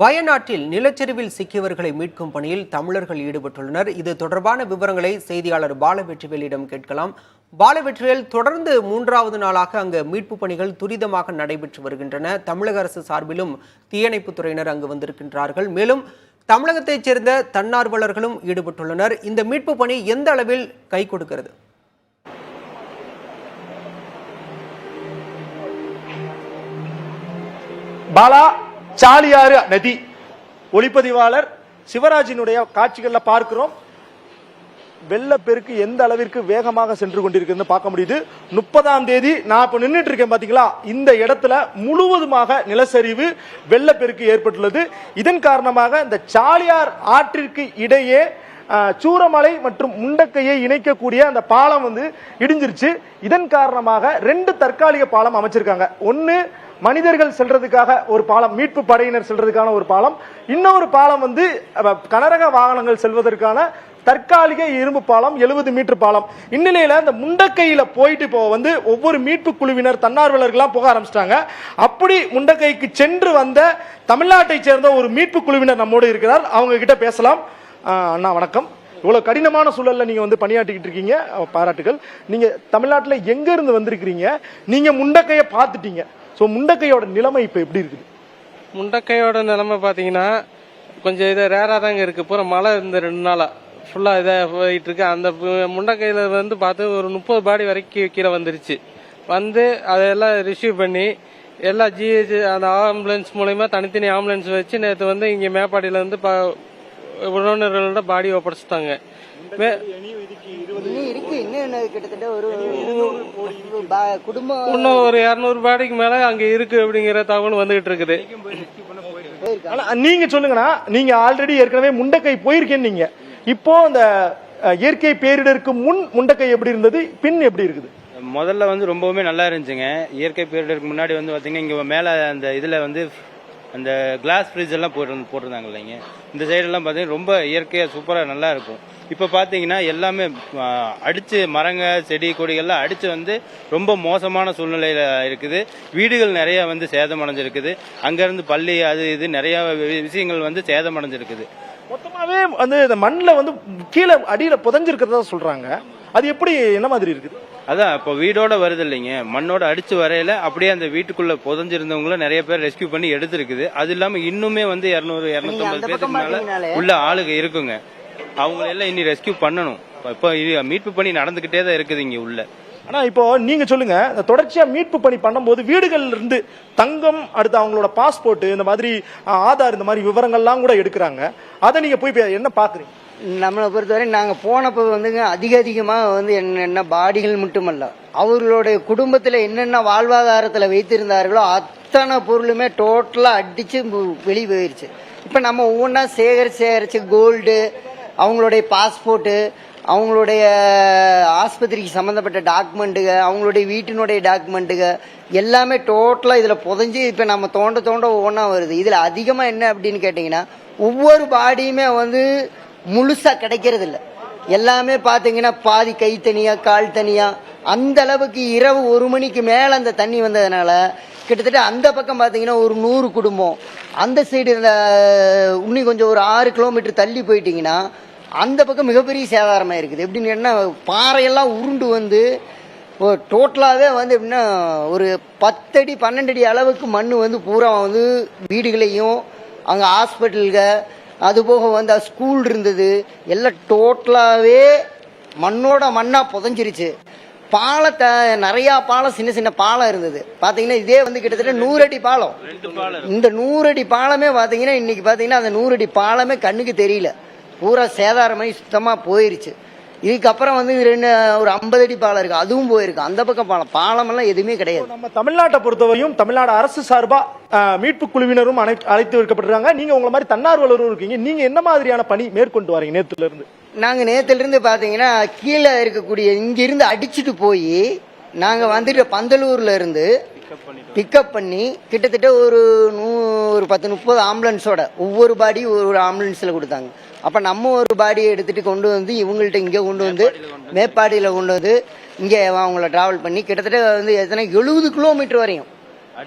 வயநாட்டில் நிலச்சரிவில் சிக்கியவர்களை மீட்கும் பணியில் தமிழர்கள் ஈடுபட்டுள்ளனர். இது தொடர்பான விவரங்களை செய்தியாளர் பாலவெற்றிவேலிடம் கேட்கலாம். பாலவெற்றிவேல், தொடர்ந்து மூன்றாவது நாளாக அங்கு மீட்பு பணிகள் துரிதமாக நடைபெற்று வருகின்றன. தமிழக அரசு சார்பிலும் தீயணைப்புத்துறையினர் அங்கு வந்திருக்கின்றார்கள். மேலும் தமிழகத்தைச் சேர்ந்த தன்னார்வலர்களும் ஈடுபட்டுள்ளனர். இந்த மீட்பு பணி எந்த அளவில் கை கொடுக்கிறது? பாலா, சாலியாறு நதி ஒளிப்பதிவாளர் சிவராஜினுடைய காட்சிகள்ல பார்க்கிறோம். வெள்ளப்பெருக்கு எந்த அளவிற்கு வேகமாக சென்று கொண்டிருக்கிறது பார்க்க முடியுது. 30ஆம் தேதி நான் இப்ப நின்றுட்டு இருக்கேன் பாத்தீங்களா, இந்த இடத்துல முழுவதுமாக நிலச்சரிவு வெள்ளப்பெருக்கு ஏற்பட்டுள்ளது. இதன் காரணமாக இந்த சாலியார் ஆற்றிற்கு இடையே சூரமலை மற்றும் முண்டக்கையை இணைக்கக்கூடிய அந்த பாலம் இடிஞ்சிருச்சு. இதன் காரணமாக 2 தற்காலிக பாலம் அமைச்சிருக்காங்க. ஒன்னு மனிதர்கள் செல்றதுக்காக ஒரு பாலம், மீட்பு படையினர் செல்றதுக்கான ஒரு பாலம், இன்னொரு பாலம் கனரக வாகனங்கள் செல்வதற்கான தற்காலிக இரும்பு பாலம், 70 மீட்டர் பாலம். இந்நிலையில இந்த முண்டக்கையில போயிட்டு இப்போ ஒவ்வொரு மீட்பு குழுவினர் தன்னார்வலர்கள்லாம் போக ஆரம்பிச்சிட்டாங்க. அப்படி முண்டக்கைக்கு சென்று வந்த தமிழ்நாட்டை சேர்ந்த ஒரு மீட்பு குழுவினர் நம்மோடு இருக்கிறார். அவங்க கிட்ட பேசலாம். அண்ணா வணக்கம். இவ்வளவு கடினமான சூழல்ல நீங்க பணியாற்றிக்கிட்டு இருக்கீங்க, பாராட்டுகள். நீங்க தமிழ்நாட்டுல எங்க இருந்து வந்திருக்கிறீங்க? நீங்க முண்டக்கைய பாத்துட்டீங்க. முண்டக்கையோட நிலைமை இப்ப எப்படி இருக்குது? முண்டக்கையோட நிலைமை பாத்தீங்கன்னா கொஞ்சம் இதை ரேரா தாங்க இருக்கு. பூரா மழை இந்த 2 நாளா ஃபுல்லா இதை போயிட்டு இருக்கு. அந்த முண்டக்கையில பார்த்து ஒரு 30 பாடி வரைக்கும் கீழே வந்துருச்சு. அதெல்லாம் ரிசீவ் பண்ணி எல்லா ஜிஹெச் அந்த ஆம்புலன்ஸ் மூலயமா தனித்தனி ஆம்புலன்ஸ் வச்சு நேற்று இங்க மேப்பாடியில உறவினர்களோட பாடி ஒப்படைச்சிட்டாங்க. இன்னும் ஒரு 200 பாடிக்கு மேல அங்க இருக்கு அப்படிங்கிற தகவல் வந்துகிட்டு இருக்குது. நீங்க சொல்லுங்கண்ணா, நீங்க ஆல்ரெடி ஏற்கனவே முண்டக்கை போயிருக்கேன்னு. இப்போ அந்த இயற்கை பேரிடருக்கு முன் முண்டக்கை எப்படி இருந்தது, பின் எப்படி இருக்குது? முதல்ல ரொம்பவுமே நல்லா இருந்துச்சுங்க. இயற்கை பேரிடருக்கு முன்னாடி பாத்தீங்கன்னா இங்க மேல அந்த இதுல அந்த கிளாஸ் ஃப்ரிட்ஜ் எல்லாம் போட்டிருந்தாங்க இல்லைங்க. இந்த சைடெல்லாம் பார்த்தீங்கன்னா ரொம்ப இயற்கையாக சூப்பராக நல்லா இருக்கும். இப்போ பார்த்தீங்கன்னா எல்லாமே அடித்து மரங்க செடி கொடிகள்லாம் அடித்து ரொம்ப மோசமான சூழ்நிலையில் இருக்குது. வீடுகள் நிறைய சேதமடைஞ்சிருக்குது. அங்கேருந்து பள்ளி அது இது நிறைய விஷயங்கள் சேதமடைஞ்சிருக்குது. மொத்தமாகவே இந்த மண்ணில் கீழே அடியில் புதஞ்சிருக்கிறதா சொல்கிறாங்க. அது எப்படி, என்ன மாதிரி இருக்குது? அதான் இப்போ வீடோட வருது இல்லைங்க, மண்ணோட அடிச்சு வரையில அப்படியே அந்த வீட்டுக்குள்ள புதஞ்சிருந்தவங்கள நிறைய பேர் ரெஸ்கியூ பண்ணி எடுத்திருக்குது. அது இல்லாம இன்னுமே 200-250 பேருக்கு மேல உள்ள ஆளுங்க இருக்குங்க. அவங்க எல்லாம் இனி ரெஸ்கியூ பண்ணணும். இப்போ மீட்பு பணி நடந்துகிட்டே தான் இருக்குது இங்க உள்ள. ஆனா இப்போ நீங்க சொல்லுங்க, தொடர்ச்சியா மீட்பு பணி பண்ணும்போது வீடுகள்ல இருந்து தங்கம், அடுத்து அவங்களோட பாஸ்போர்ட், இந்த மாதிரி ஆதார், இந்த மாதிரி விவரங்கள்லாம் கூட எடுக்கிறாங்க. அதை நீங்க போய் என்ன பாக்குறீங்க? நம்மளை பொறுத்தவரை நாங்கள் போனப்போ அதிகமாக என்ன பாடிகள் மட்டுமல்ல, அவர்களுடைய குடும்பத்தில் என்னென்ன வாழ்வாதாரத்தில் வைத்திருந்தார்களோ அத்தனை பொருளுமே டோட்டலாக அடித்து வெளியே போயிடுச்சு. இப்போ நம்ம ஒவ்வொன்றா சேகரிச்சு கோல்டு, அவங்களுடைய பாஸ்போர்ட்டு, அவங்களுடைய ஆஸ்பத்திரிக்கு சம்மந்தப்பட்ட டாக்குமெண்ட்டுக, அவங்களுடைய வீட்டினுடைய டாக்குமெண்ட்டுக எல்லாமே டோட்டலாக இதில் புதஞ்சு இப்போ நம்ம தோண்ட ஒவ்வொன்றா வருது. இதில் அதிகமாக என்ன அப்படின்னு கேட்டிங்கன்னா, ஒவ்வொரு பாடியுமே முழுசா கிடைக்கிறது இல்லை. எல்லாமே பாத்தீங்கன்னா பாதி கை தனியா கால் தனியா, அந்த அளவுக்கு இரவு 1 மணிக்கு மேல அந்த தண்ணி வந்ததுனால கிட்டத்தட்ட அந்த பக்கம் பாத்தீங்கன்னா ஒரு 100 குடும்பம், அந்த சைடு இன்னும் கொஞ்சம் ஒரு 6 கிலோமீட்டர் தள்ளி போயிட்டீங்கன்னா அந்த பக்கம் மிகப்பெரிய சேதாரமா இருக்குது. எப்படின்னு என்ன, பாறையெல்லாம் உருண்டு டோட்டலாவே எப்படின்னா ஒரு 10 அடி 12 அடி அளவுக்கு மண் பூரா வீடுகளையும் அங்க ஹாஸ்பிட்டலுங்க, அது போக ஸ்கூல் இருந்தது எல்லாம் டோட்டலாவே மண்ணோட மண்ணா புதஞ்சிருச்சு. பாலத்தை நிறைய பாலம், சின்ன சின்ன பாலம் இருந்தது பாத்தீங்கன்னா. இதே கிட்டத்தட்ட 100 அடி பாலம். இந்த 100 அடி பாலமே பாத்தீங்கன்னா இன்னைக்கு பாத்தீங்கன்னா அந்த 100 அடி பாலமே கண்ணுக்கு தெரியல, பூரா சேதாரமாயி சுத்தமா போயிருச்சு. இதுக்கப்புறம் ஒரு 50 அடி பாலம் இருக்கு, அதுவும் போயிருக்கு. அந்த பக்கம் பாலம் எல்லாம் எதுவுமே கிடையாது. நம்ம தமிழ்நாட்டை பொறுத்தவரையும் தமிழ்நாடு அரசு சார்பா மீட்பு குழுவினரும் அழைத்து வைக்கப்பட்டிருக்காங்க. நீங்க உங்களை மாதிரி தன்னார்வலரும் இருக்கீங்க. நீங்க என்ன மாதிரியான பணி மேற்கொண்டு வரீங்க நேத்துல இருந்து? நாங்க நேத்துல இருந்து பாத்தீங்கன்னா கீழே இருக்கக்கூடிய இங்க இருந்து அடிச்சுட்டு போய் நாங்க பந்தலூர்ல இருந்து பிக்கப் பண்ணி கிட்டத்தட்ட ஒரு 10-30 ஆம்புலன்ஸோட ஒவ்வொரு பாடி ஒரு ஆம்புலன்ஸ்ல கொடுத்தாங்க. அப்ப நம்ம ஒரு பாடியை எடுத்துட்டு கொண்டு இவங்கள்ட்ட இங்க கொண்டு மேப்பாடியில கொண்டு இங்க அவங்கள டிராவல் பண்ணி கிட்டத்தட்ட எத்தனை 70 கிலோமீட்டர் வரையும்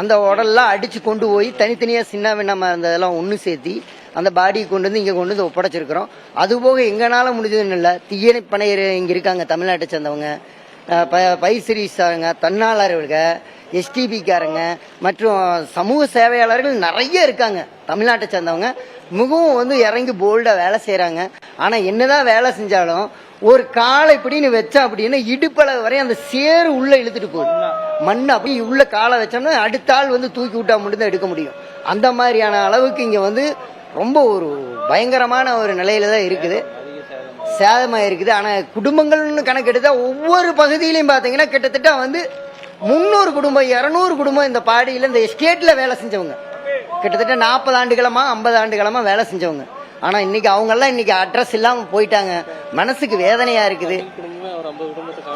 அந்த உடல்லாம் அடிச்சு கொண்டு போய் தனித்தனியா சின்ன நம்ம அந்த இதெல்லாம் ஒன்று சேர்த்தி அந்த பாடியை கொண்டு வந்து இங்கே கொண்டு வந்து ஒப்படைச்சிருக்கிறோம். அதுபோக எங்களால முடிஞ்சதுன்னு இல்லை, தீயணைப்பணையர் இங்கே இருக்காங்க தமிழ்நாட்டை சேர்ந்தவங்க, பைசிரிஸ்காரங்க, தன்னாளர்களுங்க, எஸ்டிபிக்காரங்க மற்றும் சமூக சேவையாளர்கள் நிறைய இருக்காங்க தமிழ்நாட்டை சேர்ந்தவங்க. மிகவும் வந்து இறங்கி போல்டாக வேலை செய்கிறாங்க. ஆனால் என்னதான் வேலை செஞ்சாலும் ஒரு காலை இப்படின்னு வச்சா அப்படின்னா இடுப்பளவு வரை அந்த சேறு உள்ள இழுத்துட்டு போகுது. மண் அப்படி உள்ள காலை வச்சோம்னா அடுத்த ஆள் வந்து தூக்கி விட்டா மட்டும்தான் எடுக்க முடியும். அந்த மாதிரியான அளவுக்கு இங்கே வந்து ரொம்ப ஒரு பயங்கரமான ஒரு நிலையில தான் இருக்குது, சேதமாக இருக்குது. ஆனால் குடும்பங்கள்னு கணக்கெடுத்தா ஒவ்வொரு பகுதியிலையும் பார்த்தீங்கன்னா கிட்டத்தட்ட வந்து 300 குடும்பம் 200 குடும்பம் இந்த பாடியில் இந்த எஸ்டேட்டில் வேலை செஞ்சவங்க, கிட்டத்தட்ட 40 ஆண்டுகளமா 50 ஆண்டுகளமா வேலை செஞ்சவங்க. ஆனால் இன்னைக்கு அவங்கெல்லாம் இன்னைக்கு அட்ரஸ் இல்லாமல் போயிட்டாங்க. மனசுக்கு வேதனையா இருக்குது.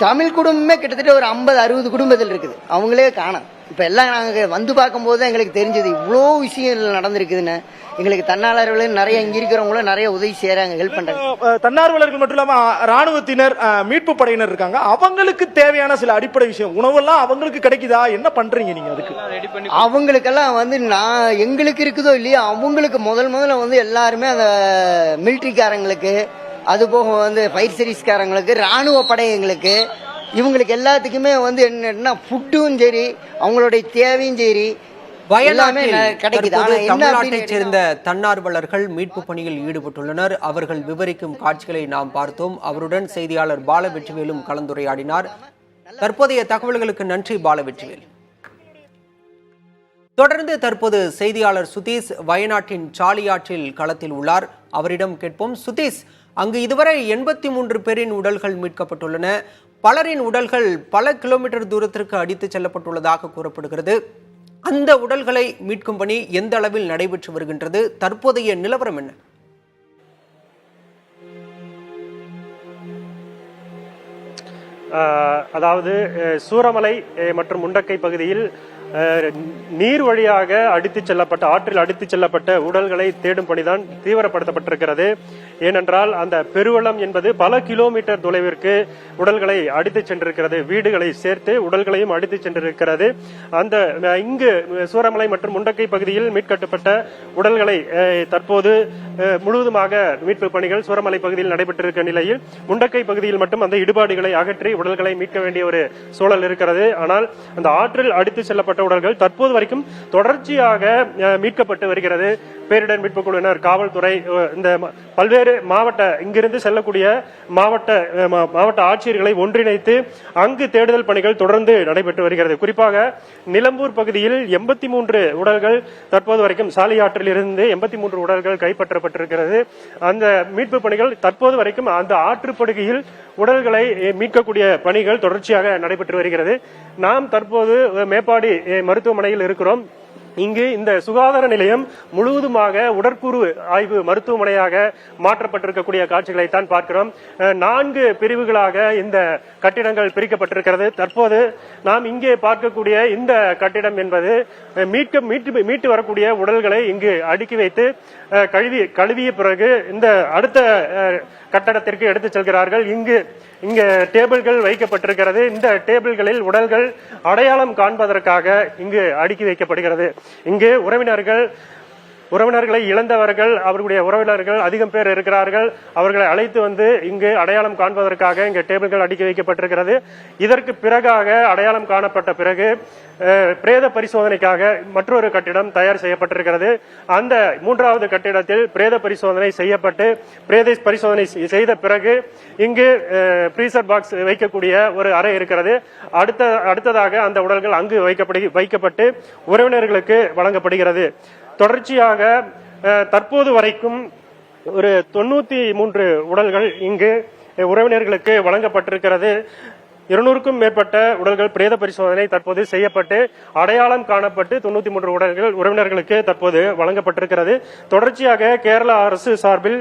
தமிழ் குடும்பமே கிட்டத்தட்ட ஒரு 50-60 குடும்பத்தில் இருக்குது, அவங்களே காணோம். இப்போ எல்லாம் நாங்கள் வந்து பார்க்கும்போது தான் எங்களுக்கு தெரிஞ்சது இவ்வளோ விஷயம் நடந்திருக்குதுன்னு. எங்களுக்கு தன்னார்வலர்கள் நிறைய இங்க இருக்கிறவங்களும் நிறைய உதவி செய்யறாங்க, ஹெல்ப் பண்றாங்க. தன்னார்வலர்கள் மட்டும் இல்லாம ராணுவத்தினர், மீட்பு படையினர் இருக்காங்க. அவங்களுக்கு தேவையான சில அடிப்படை விஷயம் உணவெல்லாம் அவங்களுக்கு கிடைக்குதா? என்ன பண்றீங்க நீங்க அதுக்கு? அவங்களுக்கெல்லாம் வந்து எங்களுக்கு இருக்குதோ இல்லையோ அவங்களுக்கு முதல்ல வந்து எல்லாருமே அந்த மிலிட்ரிக்காரங்களுக்கு, அது போக வந்து ஃபயர் சர்வீஸ்காரங்களுக்கு, ராணுவ படையங்களுக்கு, இவங்களுக்கு எல்லாத்துக்குமே வந்து என்னன்னா ஃபுட்டும் சரி அவங்களுடைய தேவையும் சரி எல்லாமே கிடைக்குது. தமிழ்நாட்டைச் சேர்ந்த தன்னார்வலர்கள் மீட்பு பணியில் ஈடுபட்டுள்ளனர். அவர்கள் விவரிக்கும் காட்சிகளை நாம் பார்த்தோம். அவருடன் செய்தியாளர் பாலவெற்றிவேலும் கலந்துரையாடினார். தற்போதைய தகவல்களுக்கு நன்றி பாலவெற்றிவேல். தொடர்ந்து தற்போது செய்தியாளர் சுதீஷ் வயநாட்டின் சாலியாற்றில் களத்தில் உள்ளார். அவரிடம் கேட்போம். சுதீஷ், அங்கு இதுவரை 83 பேரின் உடல்கள் மீட்கப்பட்டுள்ளன. பலரின் உடல்கள் பல கிலோமீட்டர் தூரத்திற்கு அடித்துச் செல்லப்பட்டுள்ளதாக கூறப்படுகிறது. அந்த உடல்களை மீட்கும் பணி எந்த அளவில் நடைபெற்று வருகின்றது? தற்போதைய நிலவரம் என்ன? அதாவது சூரமலை மற்றும் முண்டக்கை பகுதியில் நீர் வழியாக அடித்துச் செல்லப்பட்ட, ஆற்றில் அடித்துச் செல்லப்பட்ட உடல்களை தேடும் பணிதான் தீவிரப்படுத்தப்பட்டிருக்கிறது. ஏனென்றால் அந்த பெருவெள்ளம் என்பது பல கிலோமீட்டர் தொலைவிற்கு உடல்களை அடித்துச் சென்றிருக்கிறது, வீடுகளை சேர்த்து உடல்களையும் அடித்துச் சென்றிருக்கிறது. அந்த இங்கு சூரமலை மற்றும் முண்டக்கை பகுதியில் மீட்கப்பட்ட உடல்களை தற்போது முழுவதுமாக மீட்பு பணிகள் சூரமலை பகுதியில் நடைபெற்றிருக்க நிலையில் முண்டக்கை பகுதியில் மட்டும் அந்த இடுபாடுகளை அகற்றி உடல்களை மீட்க வேண்டிய ஒரு சூழல் இருக்கிறது. ஆனால் அந்த ஆற்றில் அடித்துச் செல்லப்பட்ட உடல்கள் தற்போது வரைக்கும் தொடர்ச்சியாக மீட்கப்பட்டு வருகிறது. பேரிடர் மீட்பு குழுவினர், காவல்துறை, இந்த பல்வேறு மாவட்ட இங்கிருந்து செல்லக்கூடிய மாவட்ட ஆட்சியர்களை ஒன்றிணைத்து அங்கு தேடுதல் பணிகள் தொடர்ந்து நடைபெற்று வருகிறது. குறிப்பாக நிலம்பூர் பகுதியில் 83 உடல்கள் தற்போது வரைக்கும் சாலியாற்றில் இருந்து 83 உடல்கள் கைப்பற்றப்பட்டிருக்கிறது. அந்த மீட்பு பணிகள் தற்போது வரைக்கும் அந்த ஆற்றுப்படுகையில் உடல்களை மீட்கக்கூடிய பணிகள் தொடர்ச்சியாக நடைபெற்று வருகிறது. நாம் தற்போது மேப்பாடி மருத்துவமனையில் இருக்கிறோம். இங்கு இந்த சுகாதார நிலையம் முழுவதுமாக உடற்கூறு ஆய்வு மருத்துவமனையாக மாற்றப்பட்டிருக்கக்கூடிய காட்சிகளை தான் பார்க்கிறோம். 4 பிரிவுகளாக இந்த கட்டிடங்கள் பிரிக்கப்பட்டிருக்கிறது. தற்போது நாம் இங்கே பார்க்கக்கூடிய இந்த கட்டிடம் என்பது மீட்டு வரக்கூடிய உடல்களை இங்கு அடுக்கி வைத்து கழுவிய பிறகு இந்த அடுத்த கட்டடத்திற்கு எடுத்துச் செல்கிறார்கள். இங்கு டேபிள்கள் வைக்கப்பட்டிருக்கிறது. இந்த டேபிள்களில் உடல்கள் அடையாளம் காண்பதற்காக இங்கு அடுக்கி வைக்கப்படுகிறது. இங்கு உறவினர்களை இழந்தவர்கள், அவர்களுடைய உறவினர்கள் அதிகம் பேர் இருக்கிறார்கள். அவர்களை அழைத்து வந்து இங்கு அடையாளம் காண்பதற்காக இங்கு டேபிள்கள் அடுக்கி வைக்கப்பட்டிருக்கிறது. இதற்கு பிறகாக அடையாளம் காணப்பட்ட பிறகு பிரேத பரிசோதனைக்காக மற்றொரு கட்டிடம் தயார் செய்யப்பட்டிருக்கிறது. அந்த 3வது கட்டிடத்தில் பிரேத பரிசோதனை செய்யப்பட்டு பிரேத பரிசோதனை செய்த பிறகு இங்கு ஃப்ரீசர் பாக்ஸ் வைக்கக்கூடிய ஒரு அறை இருக்கிறது. அடுத்ததாக அந்த உடல்கள் அங்கு வைக்கப்பட்டு உறவினர்களுக்கு வழங்கப்படுகிறது. தொடர்ச்சியாக தற்போது வரைக்கும் ஒரு 93 உடல்கள் இங்கு உறவினர்களுக்கு வழங்கப்பட்டிருக்கிறது. 200க்கும் மேற்பட்ட உடல்கள் பிரேத பரிசோதனை தற்போது செய்யப்பட்டு அடையாளம் காணப்பட்டு 93 உடல்கள் உறவினர்களுக்கு தற்போது வழங்கப்பட்டிருக்கிறது. தொடர்ச்சியாக கேரள அரசு சார்பில்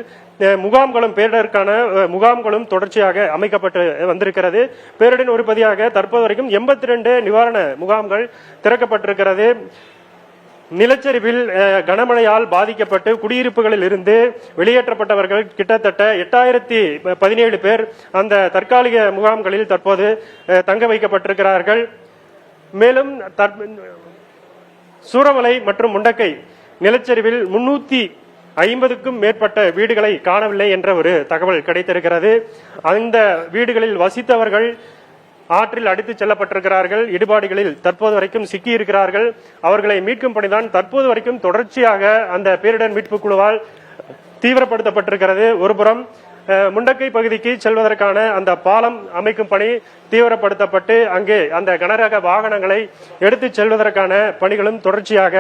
முகாம்களும், பேரிடருக்கான முகாம்களும் தொடர்ச்சியாக அமைக்கப்பட்டு வந்திருக்கிறது. பேரிடரின் ஒரு பகுதியாக தற்போது வரைக்கும் 82 நிவாரண முகாம்கள் திறக்கப்பட்டிருக்கிறது. நிலச்சரிவில் கனமழையால் பாதிக்கப்பட்டு குடியிருப்புகளில் இருந்து வெளியேற்றப்பட்டவர்கள் கிட்டத்தட்ட 8017 பேர் அந்த தற்காலிக முகாம்களில் தற்போது தங்க வைக்கப்பட்டிருக்கிறார்கள். மேலும் சூரமலை மற்றும் முண்டக்கை நிலச்சரிவில் 350க்கும் மேற்பட்ட வீடுகளை காணவில்லை என்ற ஒரு தகவல் கிடைத்திருக்கிறது. அந்த வீடுகளில் வசித்தவர்கள் ஆற்றில் அடித்துச் செல்லப்பட்டிருக்கிறார்கள். இடுபாடுகளில் தற்போது வரைக்கும் சிக்கி இருக்கிறார்கள். அவர்களை மீட்கும் பணிதான் தற்போது வரைக்கும் தொடர்ச்சியாக அந்த பேரிடர் மீட்பு குழுவால் தீவிரப்படுத்தப்பட்டிருக்கிறது. ஒருபுறம் முண்டக்கை பகுதிக்கு செல்வதற்கான அந்த பாலம் அமைக்கும் பணி தீவிரப்படுத்தப்பட்டு அங்கே அந்த கனரக வாகனங்களை எடுத்துச் செல்வதற்கான பணிகளும் தொடர்ச்சியாக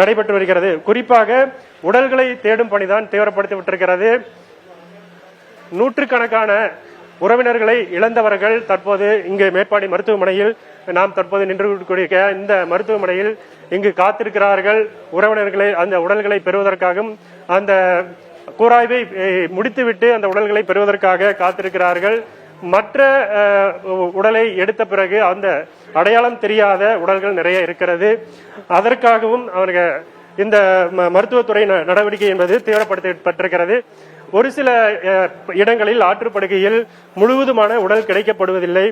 நடைபெற்று வருகிறது. குறிப்பாக உடல்களை தேடும் பணிதான் தீவிரப்படுத்தப்பட்டிருக்கிறது. நூற்றுக்கணக்கான உறவினர்களை இழந்தவர்கள் தற்போது இங்கு மேப்பாடி மருத்துவமனையில் நாம் தற்போது நின்று கூடிய இந்த மருத்துவமனையில் இங்கு காத்திருக்கிறார்கள். உறவினர்களை அந்த உடல்களை பெறுவதற்காகவும் அந்த கூராய்வை முடித்துவிட்டு அந்த உடல்களை பெறுவதற்காக காத்திருக்கிறார்கள். மற்ற உடலை எடுத்த பிறகு அந்த அடையாளம் தெரியாத உடல்கள் நிறைய இருக்கிறது. அதற்காகவும் அவர்கள் இந்த மருத்துவத்துறை நடவடிக்கை என்பது தீவிரப்படுத்தப்பட்டிருக்கிறது. ஒரு சில இடங்களில் ஆற்றுப்படுகையில் முழுவதுமான உடல் கிடைக்கப்படுவதில்லை.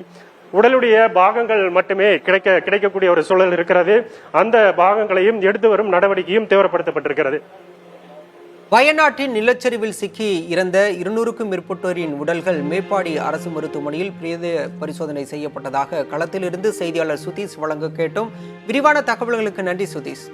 உடலுடைய பாகங்கள் மட்டுமே கிடைக்கக்கூடிய ஒரு சூழல் இருக்கிறது. அந்த பாகங்களையும் எடுத்து வரும் நடவடிக்கையும் தீவிரப்படுத்தப்பட்டிருக்கிறது. வயநாட்டின் நிலச்சரிவில் சிக்கி இறந்த 200க்கும் மேற்பட்டோரின் உடல்கள் மேப்பாடி அரசு மருத்துவமனையில் பிரேத பரிசோதனை செய்யப்பட்டதாக களத்திலிருந்து செய்தியாளர் சுதீஷ் வழங்க கேட்டோம். விரிவான தகவல்களுக்கு நன்றி சுதீஷ்.